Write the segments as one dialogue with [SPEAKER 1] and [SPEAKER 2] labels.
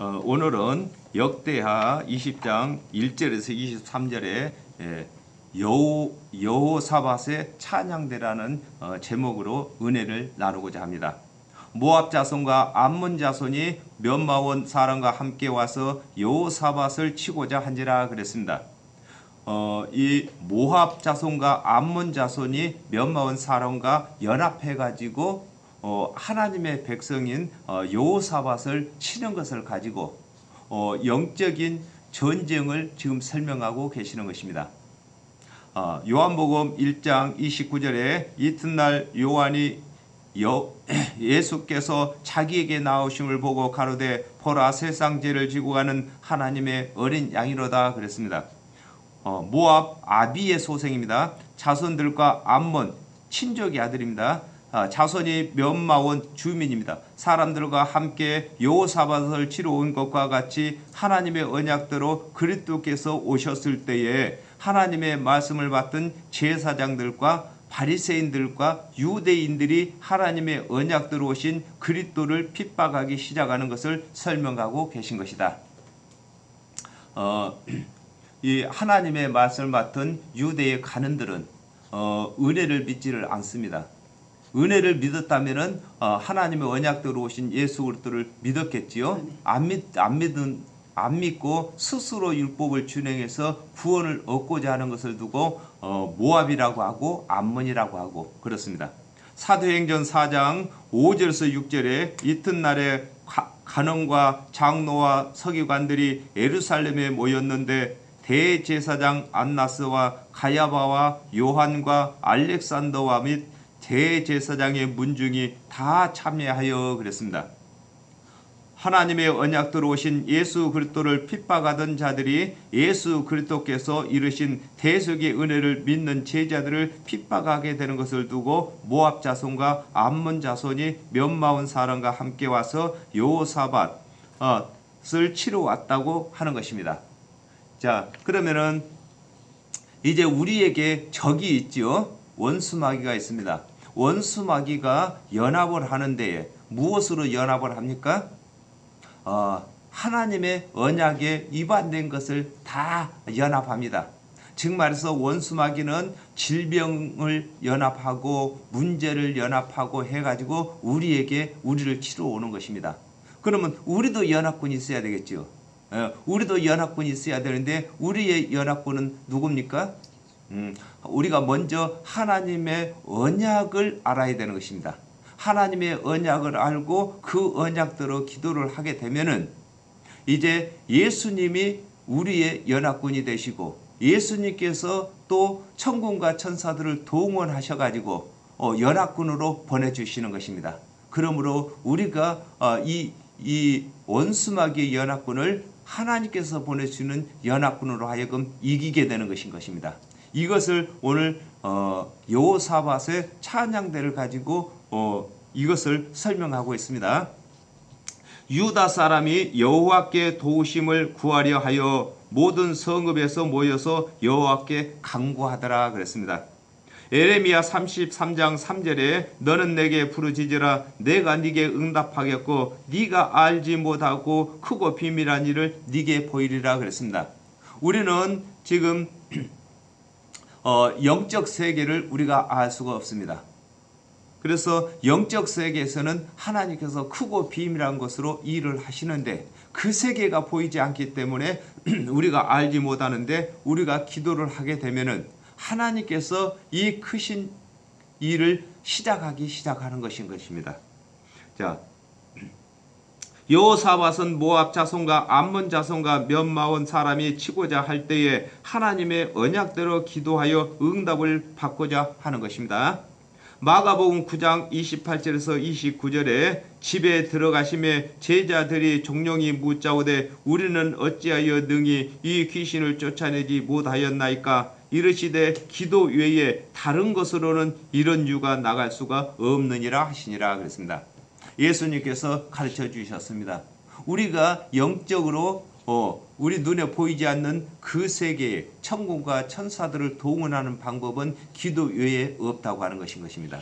[SPEAKER 1] 오늘은 역대하 20장 1절에서 23절에 여호사밧의 찬양대라는 제목으로 은혜를 나누고자 합니다. 모압 자손과 암몬 자손이 몇마원 사람과 함께 와서 여호사밧을 치고자 한지라 그랬습니다. 이 모압 자손과 암몬 자손이 몇마원 사람과 연합해 가지고 하나님의 백성인 여호사밧을 치는 것을 가지고 영적인 전쟁을 지금 설명하고 계시는 것입니다. 요한복음 1장 29절에 이튿날 요한이 예수께서 자기에게 나오심을 보고 가로되 보라 세상 죄를 지고 가는 하나님의 어린 양이로다 그랬습니다. 모압 아비의 소생입니다. 자손들과 암몬 친족의 아들입니다. 자손이 몇마원 주민입니다. 사람들과 함께 여호사밧을 치러 온 것과 같이 하나님의 언약대로 그리스도께서 오셨을 때에 하나님의 말씀을 받던 제사장들과 바리새인들과 유대인들이 하나님의 언약대로 오신 그리스도를 핍박하기 시작하는 것을 설명하고 계신 것이다. 이 하나님의 말씀을 맡은 유대의 간원들은 은혜를 믿지를 않습니다. 은혜를 믿었다면은 하나님의 언약대로 오신 예수 그리스도를 믿었겠지요. 안 믿고 스스로 율법을 준행해서 구원을 얻고자 하는 것을 두고 모압이라고 하고 암몬이라고 하고 그렇습니다. 사도행전 4장 5절에서 6절에 이튿날에 간원과 장로와 서기관들이 예루살렘에 모였는데 대제사장 안나스와 가야바와 요한과 알렉산더와 및 대제사장의 문중이 다 참여하여 그랬습니다. 하나님의 언약대로 오신 예수 그리스도를 핍박하던 자들이 예수 그리스도께서 이루신 대속의 은혜를 믿는 제자들을 핍박하게 되는 것을 두고 모압 자손과 암몬 자손이 몇마원 사람과 함께 와서 여호사밧을 치러 왔다고 하는 것입니다. 자, 그러면은 이제 우리에게 적이 있지요. 원수마귀가 있습니다. 원수마귀가 연합을 하는데 무엇으로 연합을 합니까? 하나님의 언약에 위반된 것을 다 연합합니다. 즉 말해서 원수마귀는 질병을 연합하고 문제를 연합하고 해가지고 우리를 치러 오는 것입니다. 그러면 우리도 연합군이 있어야 되겠죠. 우리도 연합군이 있어야 되는데 우리의 연합군은 누굽니까? 우리가 먼저 하나님의 언약을 알아야 되는 것입니다. 하나님의 언약을 알고 그 언약대로 기도를 하게 되면은 이제 예수님이 우리의 연합군이 되시고 예수님께서 또 천군과 천사들을 동원하셔 가지고 연합군으로 보내주시는 것입니다. 그러므로 우리가 이 원수마귀의 연합군을 하나님께서 보내주는 연합군으로 하여금 이기게 되는 것입니다. 이것을 오늘 여호사밧의 찬양대를 가지고 이것을 설명하고 있습니다. 유다 사람이 여호와께 도우심을 구하려 하여 모든 성읍에서 모여서 여호와께 간구하더라 그랬습니다. 에레미야 33장 3절에 너는 내게 부르짖으라 내가 네게 응답하겠고 네가 알지 못하고 크고 비밀한 일을 네게 보이리라 그랬습니다. 우리는 지금 영적 세계를 우리가 알 수가 없습니다. 그래서 영적 세계에서는 하나님께서 크고 비밀한 것으로 일을 하시는데 그 세계가 보이지 않기 때문에 우리가 알지 못하는데 우리가 기도를 하게 되면은 하나님께서 이 크신 일을 시작하는 것입니다. 자, 여호사밧은 모압 자손과 암몬 자손과 몇마원 사람이 치고자 할 때에 하나님의 언약대로 기도하여 응답을 받고자 하는 것입니다. 마가복음 9장 28절에서 29절에 집에 들어가심에 제자들이 종용이 묻자오되 우리는 어찌하여 능히 이 귀신을 쫓아내지 못하였나이까 이르시되 기도 외에 다른 것으로는 이런 유가 나갈 수가 없느니라 하시니라 그랬습니다. 예수님께서 가르쳐 주셨습니다. 우리가 영적으로 우리 눈에 보이지 않는 그 세계에 천군과 천사들을 동원하는 방법은 기도 외에 없다고 하는 것입니다.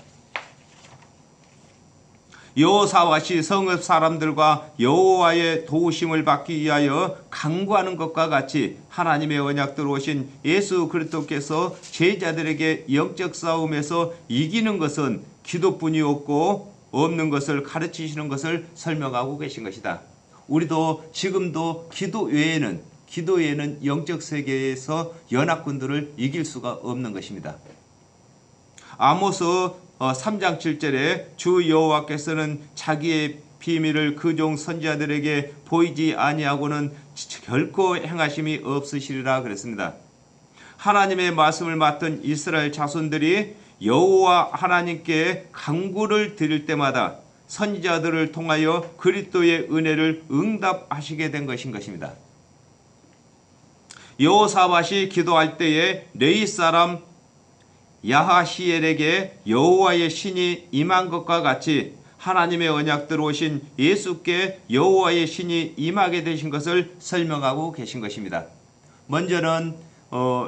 [SPEAKER 1] 여호사밧이 성읍 사람들과 여호와의 도우심을 받기 위하여 강구하는 것과 같이 하나님의 언약대로 오신 예수 그리스도께서 제자들에게 영적 싸움에서 이기는 것은 기도뿐이 없는 것을 가르치시는 것을 설명하고 계신 것이다. 우리도 지금도 기도 외에는 영적 세계에서 연합군들을 이길 수가 없는 것입니다. 아모스 3장 7절에 주 여호와께서는 자기의 비밀을 그 종 선지자들에게 보이지 아니하고는 결코 행하심이 없으시리라 그랬습니다. 하나님의 말씀을 맡은 이스라엘 자손들이 여호와 하나님께 간구를 드릴 때마다 선지자들을 통하여 그리스도의 은혜를 응답하시게 된 것입니다. 여호사밧이 기도할 때에 레위 사람 야하시엘에게 여호와의 신이 임한 것과 같이 하나님의 언약대로 오신 예수께 여호와의 신이 임하게 되신 것을 설명하고 계신 것입니다. 먼저는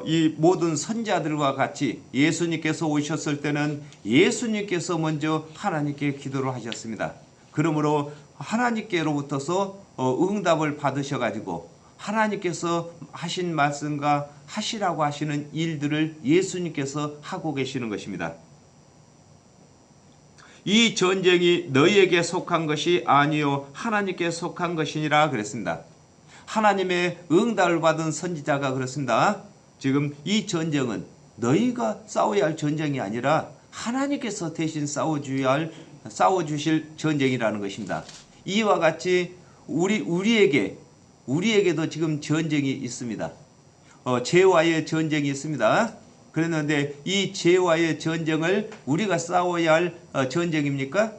[SPEAKER 1] 이 모든 선지자들과 같이 예수님께서 오셨을 때는 예수님께서 먼저 하나님께 기도를 하셨습니다. 그러므로 하나님께로부터서 응답을 받으셔가지고 하나님께서 하신 말씀과 하시라고 하시는 일들을 예수님께서 하고 계시는 것입니다. 이 전쟁이 너희에게 속한 것이 아니요 하나님께 속한 것이니라 그랬습니다. 하나님의 응답을 받은 선지자가 그렇습니다. 지금 이 전쟁은 너희가 싸워야 할 전쟁이 아니라 하나님께서 대신 싸워주실 전쟁이라는 것입니다. 이와 같이 우리에게도 지금 전쟁이 있습니다. 죄와의 전쟁이 있습니다. 그랬는데 이 죄와의 전쟁을 우리가 싸워야 할 전쟁입니까?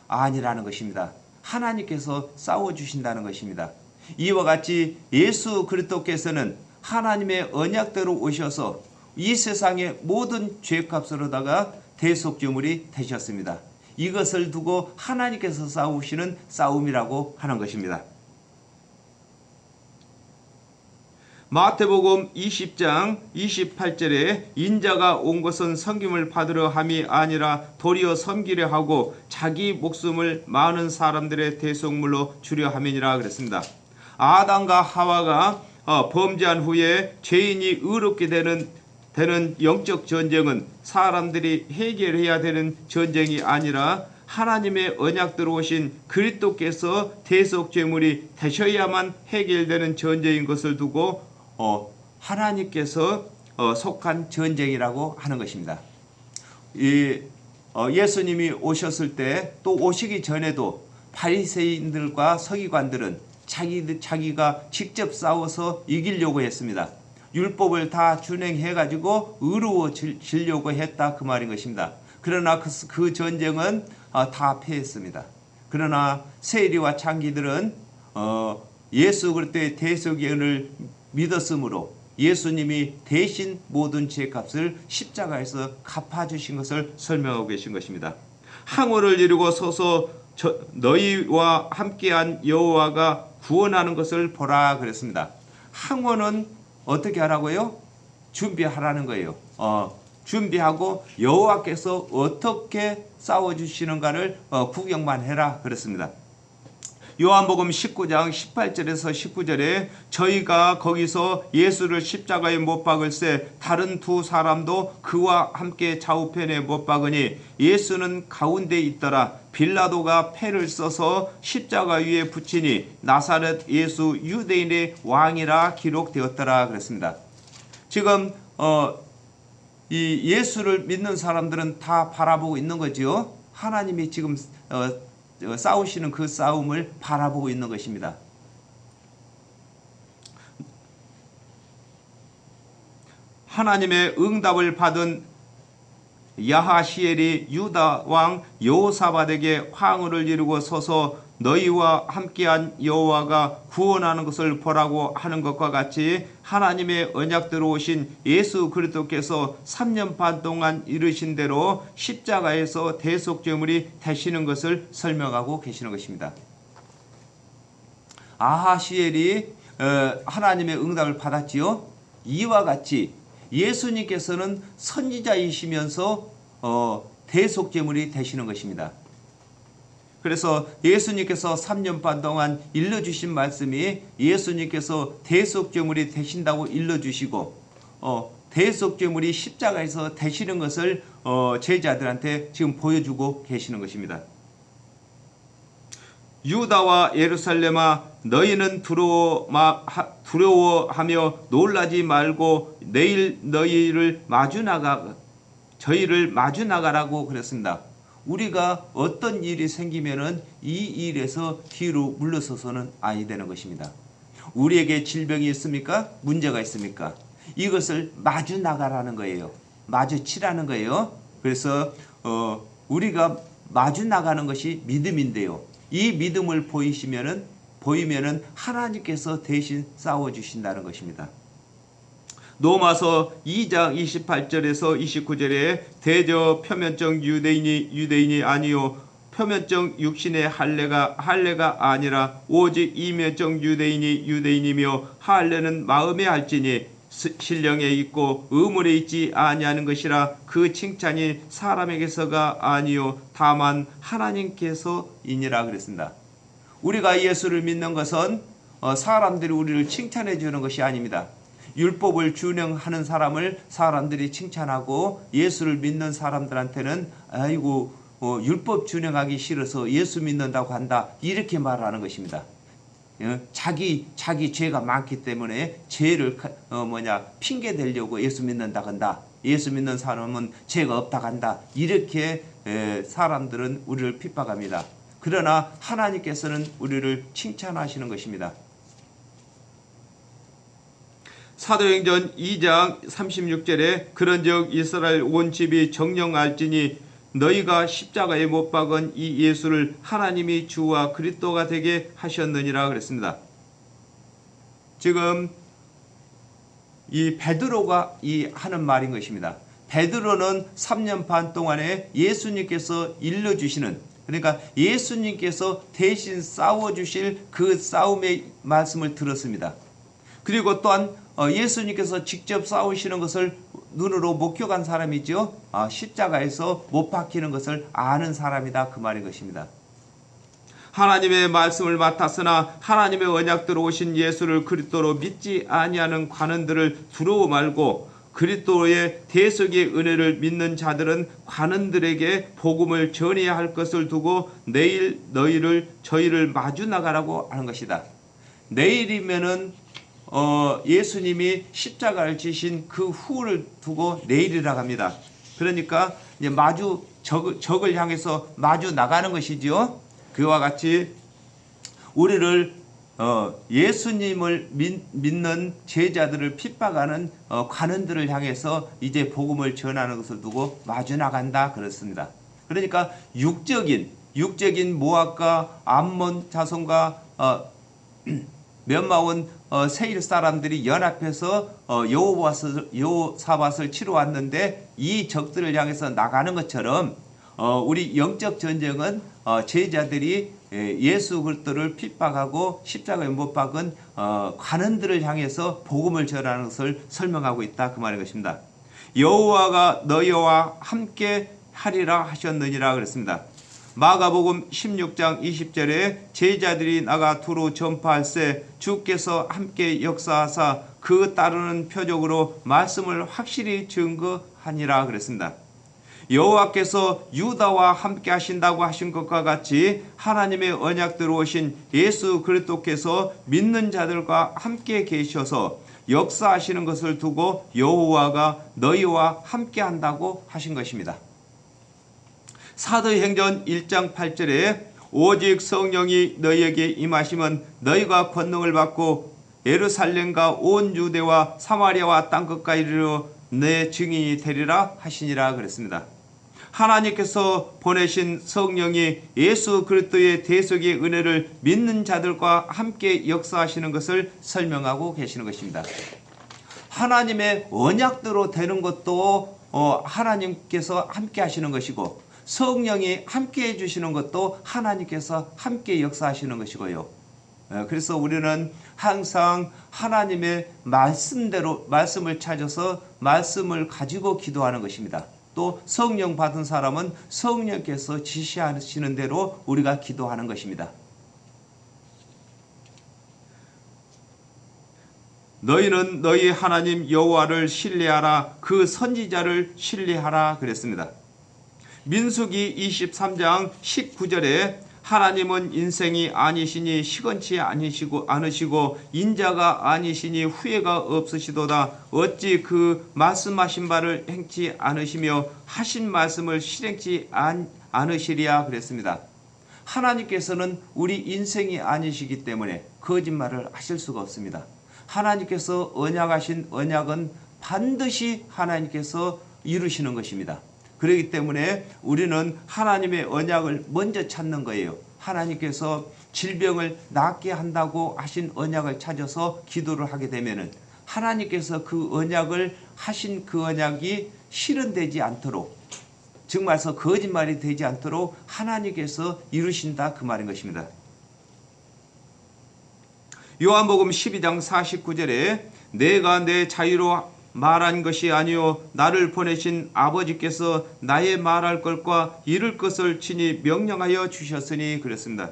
[SPEAKER 1] 아니라는 것입니다. 하나님께서 싸워주신다는 것입니다. 이와 같이 예수 그리스도께서는 하나님의 언약대로 오셔서 이 세상의 모든 죄값으로다가 대속죄물이 되셨습니다. 이것을 두고 하나님께서 싸우시는 싸움이라고 하는 것입니다. 마태복음 20장 28절에 인자가 온 것은 섬김을 받으려 함이 아니라 도리어 섬기려 하고 자기 목숨을 많은 사람들의 대속물로 주려 함이니라 그랬습니다. 아담과 하와가 범죄한 후에 죄인이 의롭게 되는 영적 전쟁은 사람들이 해결해야 되는 전쟁이 아니라 하나님의 언약대로 오신 그리스도께서 대속죄물이 되셔야만 해결되는 전쟁인 것을 두고 하나님께서 속한 전쟁이라고 하는 것입니다. 예수님이 오셨을 때 또 오시기 전에도 바리새인들과 서기관들은 자기가 직접 싸워서 이기려고 했습니다. 율법을 다 준행해가지고 의로워지려고 했다 그 말인 것입니다. 그러나 그 전쟁은 다 패했습니다. 그러나 세리와 창기들은 예수 그리스도의 대속의 은을 믿었으므로 예수님이 대신 모든 죄값을 십자가에서 갚아주신 것을 설명하고 계신 것입니다. 항원을 이루고 서서 너희와 함께한 여호와가 구원하는 것을 보라 그랬습니다. 항원은 어떻게 하라고요? 준비하라는 거예요. 준비하고 여호와께서 어떻게 싸워주시는가를 구경만 해라 그랬습니다. 요한복음 19장 18절에서 19절에 저희가 거기서 예수를 십자가에 못 박을새 다른 두 사람도 그와 함께 좌우편에 못 박으니 예수는 가운데 있더라. 빌라도가 패를 써서 십자가 위에 붙이니 나사렛 예수 유대인의 왕이라 기록되었더라 그랬습니다. 지금 이 예수를 믿는 사람들은 다 바라보고 있는 거지요. 하나님이 지금 싸우시는 그 싸움을 바라보고 있는 것입니다. 하나님의 응답을 받은 야하시엘이 유다 왕 여호사밧에게 황후를 이루고 서서 너희와 함께한 여호와가 구원하는 것을 보라고 하는 것과 같이 하나님의 언약대로 오신 예수 그리스도께서 3년 반 동안 이르신 대로 십자가에서 대속죄물이 되시는 것을 설명하고 계시는 것입니다. 아하시엘이 하나님의 응답을 받았지요. 이와 같이 예수님께서는 선지자이시면서 대속죄물이 되시는 것입니다. 그래서 예수님께서 3년 반 동안 일러주신 말씀이 예수님께서 대속제물이 되신다고 일러주시고 대속제물이 십자가에서 되시는 것을 제자들한테 지금 보여주고 계시는 것입니다. 유다와 예루살렘아 너희는 두려워하며 놀라지 말고 내일 저희를 마주 나가라고 그랬습니다. 우리가 어떤 일이 생기면은 이 일에서 뒤로 물러서서는 아니 되는 것입니다. 우리에게 질병이 있습니까? 문제가 있습니까? 이것을 마주 나가라는 거예요. 마주치라는 거예요. 그래서 우리가 마주 나가는 것이 믿음인데요. 이 믿음을 보이면은 하나님께서 대신 싸워 주신다는 것입니다. 로마서 2장 28절에서 29절에 대저 표면적 유대인이 아니요 표면적 육신의 할례가 아니라 오직 이면적 유대인이며 할례는 마음에 할지니 신령에 있고 의문에 있지 아니하는 것이라 그 칭찬이 사람에게서가 아니요 다만 하나님께서이니라 그랬습니다. 우리가 예수를 믿는 것은 사람들이 우리를 칭찬해 주는 것이 아닙니다. 율법을 준행하는 사람을 사람들이 칭찬하고 예수를 믿는 사람들한테는 아이고 율법 준행하기 싫어서 예수 믿는다고 한다 이렇게 말하는 것입니다. 자기 죄가 많기 때문에 죄를 핑계 대려고 예수 믿는다 한다. 예수 믿는 사람은 죄가 없다 한다. 이렇게 사람들은 우리를 핍박합니다. 그러나 하나님께서는 우리를 칭찬하시는 것입니다. 사도행전 2장 36절에 그런즉 이스라엘 온 집이 정령할지니 너희가 십자가에 못 박은 이 예수를 하나님이 주와 그리스도가 되게 하셨느니라 그랬습니다. 지금 이 베드로가 하는 말인 것입니다. 베드로는 3년 반 동안에 예수님께서 일러주시는, 그러니까 예수님께서 대신 싸워주실 그 싸움의 말씀을 들었습니다. 그리고 또한 예수님께서 직접 싸우시는 것을 눈으로 목격한 사람이죠. 십자가에서 못 박히는 것을 아는 사람이다 그 말인 것입니다. 하나님의 말씀을 맡았으나 하나님의 언약대로 오신 예수를 그리스도로 믿지 아니하는 관원들을 두려워 말고 그리스도의 대속의 은혜를 믿는 자들은 관원들에게 복음을 전해야 할 것을 두고 내일 저희를 마주 나가라고 하는 것이다. 내일이면은 예수님이 십자가를 지신 그 후를 두고 내일이라고 합니다. 그러니까 이제 적을 향해서 마주 나가는 것이지요. 그와 같이 우리를 예수님을 믿는 제자들을 핍박하는 관원들을 향해서 이제 복음을 전하는 것을 두고 마주 나간다 그렇습니다. 그러니까 육적인 모압과 암몬 자손과 멸망온 세일 사람들이 연합해서 여호사밧을 치러 왔는데 이 적들을 향해서 나가는 것처럼 우리 영적 전쟁은 제자들이 예수 그리스도를 핍박하고 십자가에 못 박은 관원들을 향해서 복음을 전하는 것을 설명하고 있다 그 말인 것입니다. 여호와가 너희와 함께 하리라 하셨느니라 그랬습니다. 마가복음 16장 20절에 제자들이 나가 두루 전파할세 주께서 함께 역사하사 그 따르는 표적으로 말씀을 확실히 증거하니라 그랬습니다. 여호와께서 유다와 함께 하신다고 하신 것과 같이 하나님의 언약대로 오신 예수 그리스도께서 믿는 자들과 함께 계셔서 역사하시는 것을 두고 여호와가 너희와 함께 한다고 하신 것입니다. 사도행전 1장 8절에 오직 성령이 너희에게 임하시면 너희가 권능을 받고 예루살렘과 온 유대와 사마리아와 땅끝까지 이르러 내 증인이 되리라 하시니라 그랬습니다. 하나님께서 보내신 성령이 예수 그리스도의 대속의 은혜를 믿는 자들과 함께 역사하시는 것을 설명하고 계시는 것입니다. 하나님의 언약대로 되는 것도 하나님께서 함께 하시는 것이고 성령이 함께 해주시는 것도 하나님께서 함께 역사하시는 것이고요. 그래서 우리는 항상 하나님의 말씀대로 말씀을 찾아서 말씀을 가지고 기도하는 것입니다. 또 성령 받은 사람은 성령께서 지시하시는 대로 우리가 기도하는 것입니다. 너희는 너희 하나님 여호와를 신뢰하라, 그 선지자를 신뢰하라 그랬습니다. 민수기 23장 19절에 하나님은 인생이 아니시니 시건치 않으시고 인자가 아니시니 후회가 없으시도다. 어찌 그 말씀하신 바를 행치 않으시며 하신 말씀을 실행치 않으시리야 그랬습니다. 하나님께서는 우리 인생이 아니시기 때문에 거짓말을 하실 수가 없습니다. 하나님께서 언약하신 언약은 반드시 하나님께서 이루시는 것입니다. 그렇기 때문에 우리는 하나님의 언약을 먼저 찾는 거예요. 하나님께서 질병을 낫게 한다고 하신 언약을 찾아서 기도를 하게 되면은 하나님께서 그 언약을 하신 그 언약이 실현되지 않도록, 즉 말해서 거짓말이 되지 않도록 하나님께서 이루신다 그 말인 것입니다. 요한복음 12장 49절에 내가 내 자유로 말한 것이 아니요 나를 보내신 아버지께서 나의 말할 것과 이룰 것을 친히 명령하여 주셨으니 그랬습니다.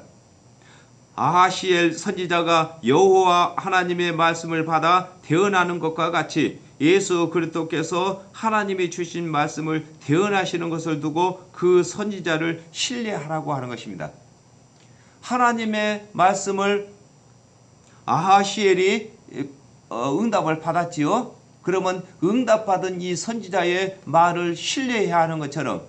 [SPEAKER 1] 아하시엘 선지자가 여호와 하나님의 말씀을 받아 대언하는 것과 같이 예수 그리스도께서 하나님이 주신 말씀을 대언하시는 것을 두고 그 선지자를 신뢰하라고 하는 것입니다. 하나님의 말씀을 아하시엘이 응답을 받았지요. 그러면 응답받은 이 선지자의 말을 신뢰해야 하는 것처럼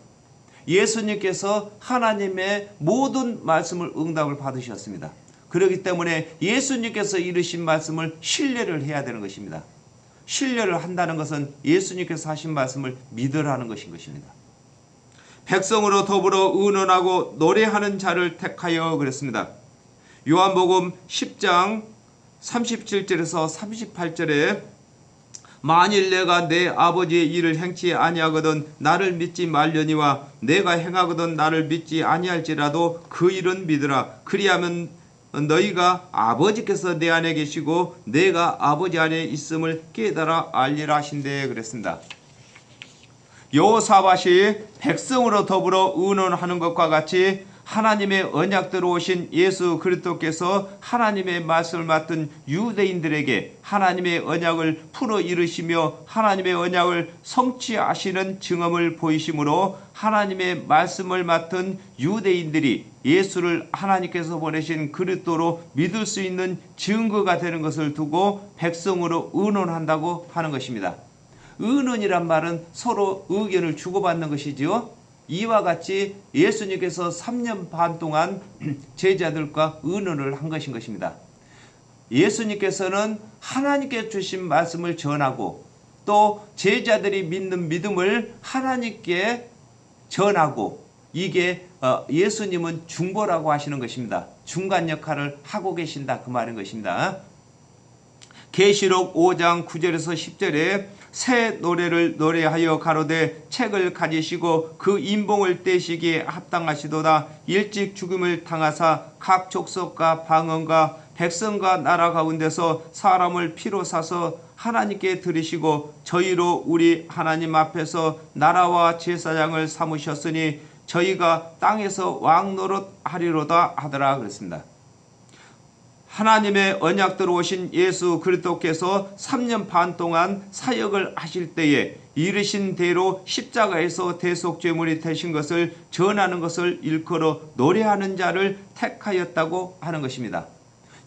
[SPEAKER 1] 예수님께서 하나님의 모든 말씀을 응답을 받으셨습니다. 그렇기 때문에 예수님께서 이루신 말씀을 신뢰를 해야 되는 것입니다. 신뢰를 한다는 것은 예수님께서 하신 말씀을 믿으라는 것인 것입니다. 백성으로 더불어 의논하고 노래하는 자를 택하여 그랬습니다. 요한복음 10장 37절에서 38절에 만일 내가 내 아버지의 일을 행치 아니하거든 나를 믿지 말려니와 내가 행하거든 나를 믿지 아니할지라도 그 일은 믿으라. 그리하면 너희가 아버지께서 내 안에 계시고 내가 아버지 안에 있음을 깨달아 알리라 하신대 그랬습니다. 여호사밧이 백성으로 더불어 의논하는 것과 같이 하나님의 언약대로 오신 예수 그리스도께서 하나님의 말씀을 맡은 유대인들에게 하나님의 언약을 풀어 이루시며 하나님의 언약을 성취하시는 증언을 보이심으로 하나님의 말씀을 맡은 유대인들이 예수를 하나님께서 보내신 그리스도로 믿을 수 있는 증거가 되는 것을 두고 백성으로 의논한다고 하는 것입니다. 의논이란 말은 서로 의견을 주고받는 것이지요. 이와 같이 예수님께서 3년 반 동안 제자들과 의논을 한 것인 것입니다. 예수님께서는 하나님께 주신 말씀을 전하고 또 제자들이 믿는 믿음을 하나님께 전하고, 이게 예수님은 중보라고 하시는 것입니다. 중간 역할을 하고 계신다 그 말인 것입니다. 계시록 5장 9절에서 10절에 새 노래를 노래하여 가로되 책을 가지시고 그 인봉을 떼시기에 합당하시도다. 일찍 죽음을 당하사 각 족속과 방언과 백성과 나라 가운데서 사람을 피로 사서 하나님께 드리시고 저희로 우리 하나님 앞에서 나라와 제사장을 삼으셨으니 저희가 땅에서 왕 노릇하리로다 하더라 그랬습니다. 하나님의 언약대로 오신 예수 그리스도께서 3년 반 동안 사역을 하실 때에 이르신 대로 십자가에서 대속죄물이 되신 것을 전하는 것을 일컬어 노래하는 자를 택하였다고 하는 것입니다.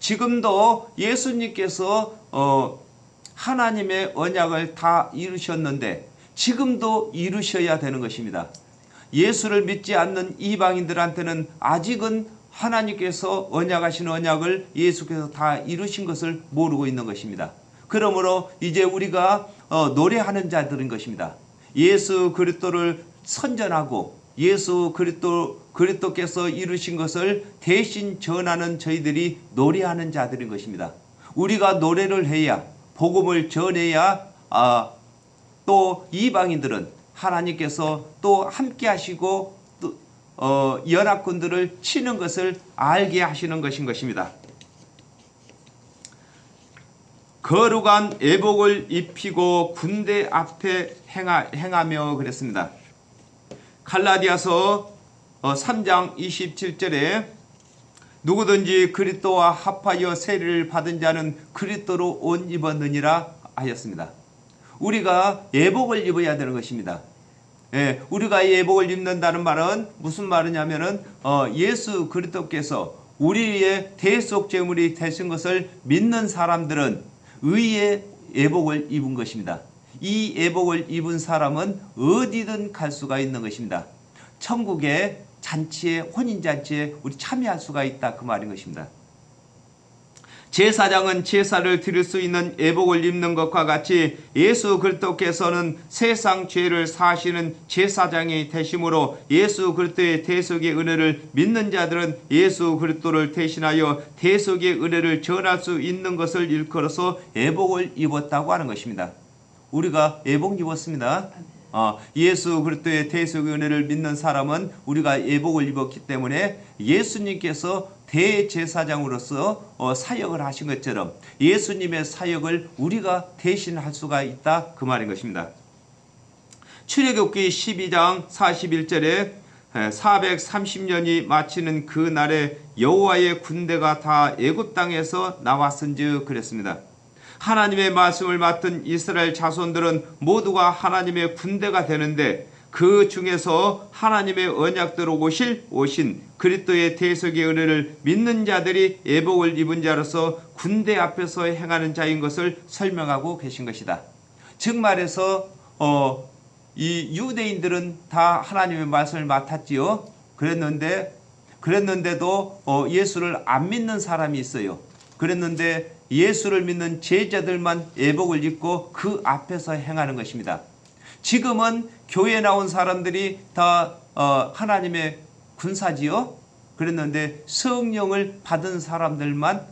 [SPEAKER 1] 지금도 예수님께서 하나님의 언약을 다 이루셨는데 지금도 이루셔야 되는 것입니다. 예수를 믿지 않는 이방인들한테는 아직은 하나님께서 언약하신 언약을 예수께서 다 이루신 것을 모르고 있는 것입니다. 그러므로 이제 우리가 노래하는 자들인 것입니다. 예수 그리스도를 선전하고 예수 그리스도께서 이루신 것을 대신 전하는 저희들이 노래하는 자들인 것입니다. 우리가 노래를 해야, 복음을 전해야 또 이방인들은 하나님께서 또 함께 하시고 연합군들을 치는 것을 알게 하시는 것인 것입니다. 거룩한 애복을 입히고 군대 앞에 행하며 그랬습니다. 갈라디아서 3장 27절에 누구든지 그리스도와 합하여 세례를 받은 자는 그리스도로 옷 입었느니라 하였습니다. 우리가 예복을 입어야 되는 것입니다. 예, 우리가 예복을 입는다는 말은 무슨 말이냐면은 예수 그리스도께서 우리의 대속 제물이 되신 것을 믿는 사람들은 의의 예복을 입은 것입니다. 이 예복을 입은 사람은 어디든 갈 수가 있는 것입니다. 천국의 잔치에, 혼인잔치에 우리 참여할 수가 있다, 그 말인 것입니다. 제사장은 제사를 드릴 수 있는 예복을 입는 것과 같이 예수 그리스도께서는 세상 죄를 사하시는 제사장이 되심으로 예수 그리스도의 대속의 은혜를 믿는 자들은 예수 그리스도를 대신하여 대속의 은혜를 전할 수 있는 것을 일컬어서 예복을 입었다고 하는 것입니다. 우리가 예복 입었습니다. 예수 그리스도의 대속의 은혜를 믿는 사람은 우리가 예복을 입었기 때문에 예수님께서 대제사장으로서 사역을 하신 것처럼 예수님의 사역을 우리가 대신할 수가 있다, 그 말인 것입니다. 출애굽기 12장 41절에 430년이 마치는 그 날에 여호와의 군대가 다 애굽 땅에서 나왔은즉 그랬습니다. 하나님의 말씀을 맡은 이스라엘 자손들은 모두가 하나님의 군대가 되는데 그 중에서 하나님의 언약대로 오신 그리스도의 대속의 은혜를 믿는 자들이 예복을 입은 자로서 군대 앞에서 행하는 자인 것을 설명하고 계신 것이다. 즉 말해서 이 유대인들은 다 하나님의 말씀을 맡았지요. 그랬는데도 예수를 안 믿는 사람이 있어요. 그랬는데 예수를 믿는 제자들만 예복을 입고 그 앞에서 행하는 것입니다. 지금은 교회에 나온 사람들이 다 하나님의 군사지요. 그랬는데 성령을 받은 사람들만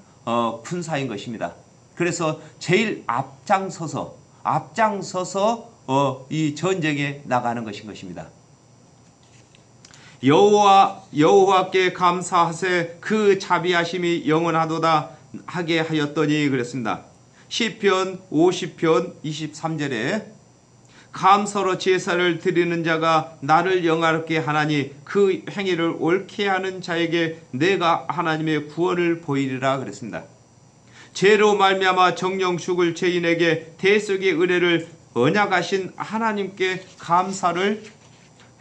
[SPEAKER 1] 군사인 것입니다. 그래서 제일 앞장서서 이 전쟁에 나가는 것인 것입니다. 여호와께 감사하세 그 자비하심이 영원하도다 하게 하였더니 그랬습니다. 시편 50편 23절에 감사로 제사를 드리는 자가 나를 영화롭게 하나니 그 행위를 옳게 하는 자에게 내가 하나님의 구원을 보이리라 그랬습니다. 죄로 말미암아 정령 죽을 죄인에게 대속의 은혜를 언약하신 하나님께 감사를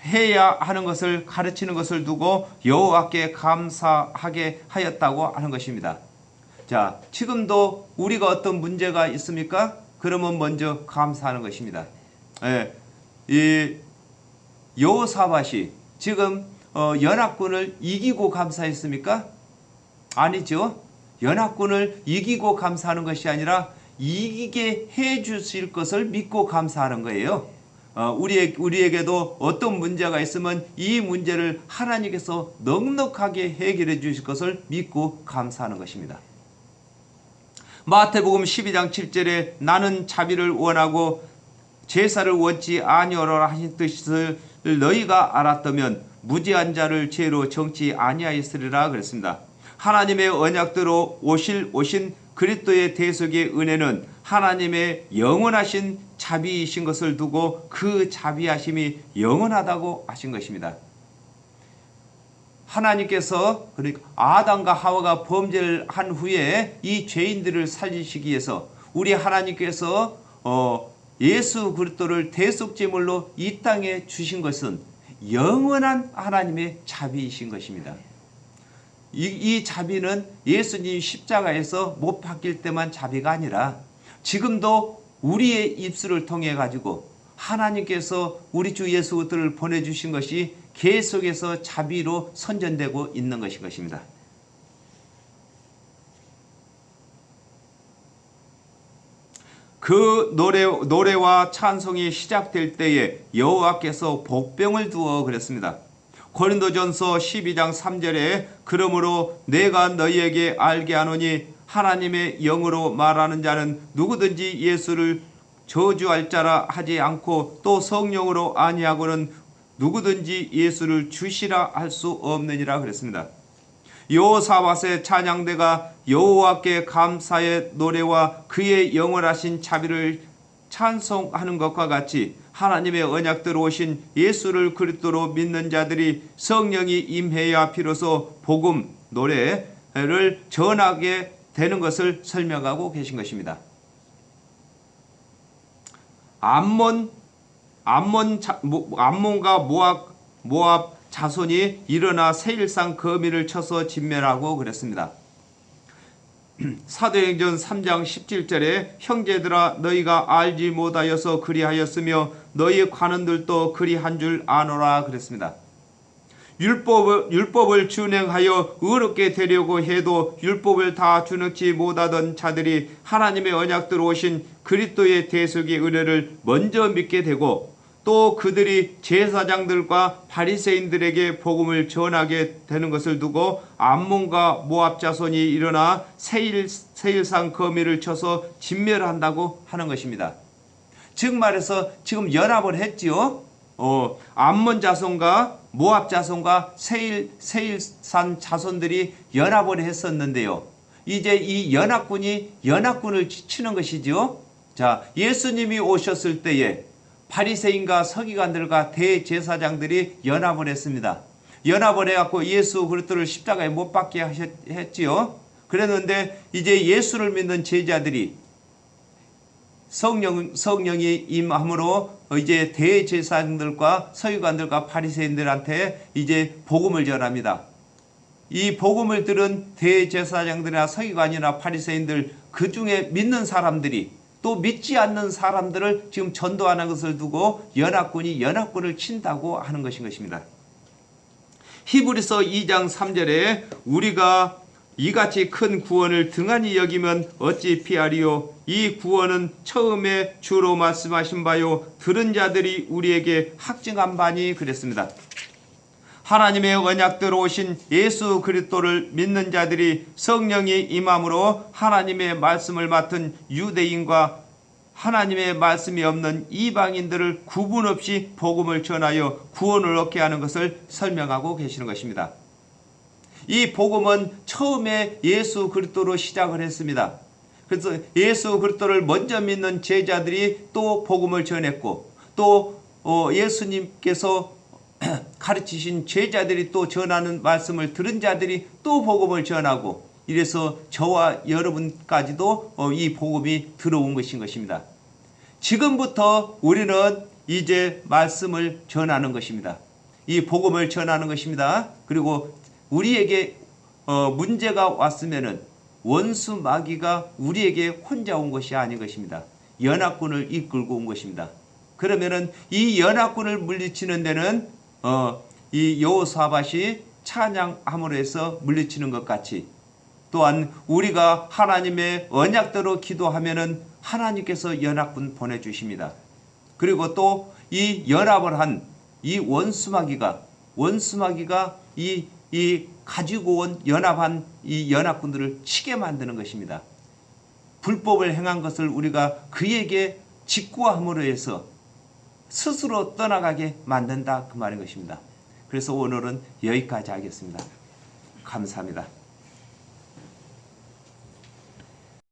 [SPEAKER 1] 해야 하는 것을 가르치는 것을 두고 여호와께 감사하게 하였다고 하는 것입니다. 자, 지금도 우리가 어떤 문제가 있습니까? 그러면 먼저 감사하는 것입니다. 이 여호사밧이 지금 연합군을 이기고 감사했습니까? 아니죠. 연합군을 이기고 감사하는 것이 아니라 이기게 해 주실 것을 믿고 감사하는 거예요. 우리에게도 어떤 문제가 있으면 이 문제를 하나님께서 넉넉하게 해결해 주실 것을 믿고 감사하는 것입니다. 마태복음 12장 7절에 나는 자비를 원하고 제사를 원치 아니하노라 하신 뜻을 너희가 알았다면 무죄한 자를 죄로 정치 아니하였으리라 그랬습니다. 하나님의 언약대로 오신 그리스도의 대속의 은혜는 하나님의 영원하신 자비이신 것을 두고 그 자비하심이 영원하다고 하신 것입니다. 하나님께서 그러니까 아담과 하와가 범죄를 한 후에 이 죄인들을 살리시기 위해서 우리 하나님께서 예수 그리스도를 대속제물로 이 땅에 주신 것은 영원한 하나님의 자비이신 것입니다. 이 자비는 예수님 십자가에서 못 박힐 때만 자비가 아니라 지금도 우리의 입술을 통해 가지고 하나님께서 우리 주 예수 그리스도를 보내주신 것이 계속해서 자비로 선전되고 있는 것인 것입니다. 그 노래와 찬송이 시작될 때에 여호와께서 복병을 두어 그랬습니다. 고린도전서 12장 3절에 그러므로 내가 너희에게 알게 하노니 하나님의 영으로 말하는 자는 누구든지 예수를 저주할 자라 하지 않고 또 성령으로 아니하고는 누구든지 예수를 주시라 할 수 없느니라 그랬습니다. 여호사밧의 찬양대가 여호와께 감사의 노래와 그의 영원하신 자비를 찬송하는 것과 같이 하나님의 언약대로 오신 예수를 그리스도로 믿는 자들이 성령이 임해야 비로소 복음 노래를 전하게 되는 것을 설명하고 계신 것입니다. 암몬과 모압 자손이 일어나 세일상 거민을 쳐서 진멸하고 그랬습니다. 사도행전 3장 17절에 형제들아 너희가 알지 못하여서 그리하였으며 너희 관원들도 그리한 줄 아노라 그랬습니다. 율법을 준행하여 의롭게 되려고 해도 율법을 다 준행치 못하던 자들이 하나님의 언약대로 오신 그리스도의 대속의 은혜를 먼저 믿게 되고 또 그들이 제사장들과 바리새인들에게 복음을 전하게 되는 것을 두고 암몬과 모압 자손이 일어나 세일상 거미를 쳐서 진멸한다고 하는 것입니다. 즉 말해서 지금 연합을 했지요. 암몬 자손과 모압 자손과 세일산 자손들이 연합을 했었는데요. 이제 이 연합군을 치는 것이죠. 자, 예수님이 오셨을 때에 바리새인과 서기관들과 대제사장들이 연합을 했습니다. 연합을 해갖고 예수 그리스도를 십자가에 못 박게 했지요. 그랬는데 이제 예수를 믿는 제자들이 성령이 임함으로 이제 대제사장들과 서기관들과 바리새인들한테 이제 복음을 전합니다. 이 복음을 들은 대제사장들이나 서기관이나 바리새인들 그 중에 믿는 사람들이 또 믿지 않는 사람들을 지금 전도하는 것을 두고 연합군을 친다고 하는 것입니다. 히브리서 2장 3절에 우리가 이같이 큰 구원을 등한히 여기면 어찌 피하리요. 이 구원은 처음에 주로 말씀하신 바요 들은 자들이 우리에게 확증한 바니 그랬습니다. 하나님의 언약대로 오신 예수 그리스도를 믿는 자들이 성령이 임함으로 하나님의 말씀을 맡은 유대인과 하나님의 말씀이 없는 이방인들을 구분 없이 복음을 전하여 구원을 얻게 하는 것을 설명하고 계시는 것입니다. 이 복음은 처음에 예수 그리스도로 시작을 했습니다. 그래서 예수 그리스도를 먼저 믿는 제자들이 또 복음을 전했고 또 예수님께서 가르치신 제자들이 또 전하는 말씀을 들은 자들이 또 복음을 전하고 이래서 저와 여러분까지도 이 복음이 들어온 것인 것입니다. 지금부터 우리는 이제 말씀을 전하는 것입니다. 이 복음을 전하는 것입니다. 그리고 우리에게 문제가 왔으면은 원수 마귀가 우리에게 혼자 온 것이 아닌 것입니다. 연합군을 이끌고 온 것입니다. 그러면은 이 연합군을 물리치는 데는 이 여호사밧이 찬양함으로 해서 물리치는 것 같이 또한 우리가 하나님의 언약대로 기도하면은 하나님께서 연합군 보내주십니다. 그리고 또 이 연합을 한 이 원수마귀가 이 가지고 온 연합한 이 연합군들을 치게 만드는 것입니다. 불법을 행한 것을 우리가 그에게 직구함으로 해서 스스로 떠나가게 만든다 그 말인 것입니다. 그래서 오늘은 여기까지 하겠습니다. 감사합니다.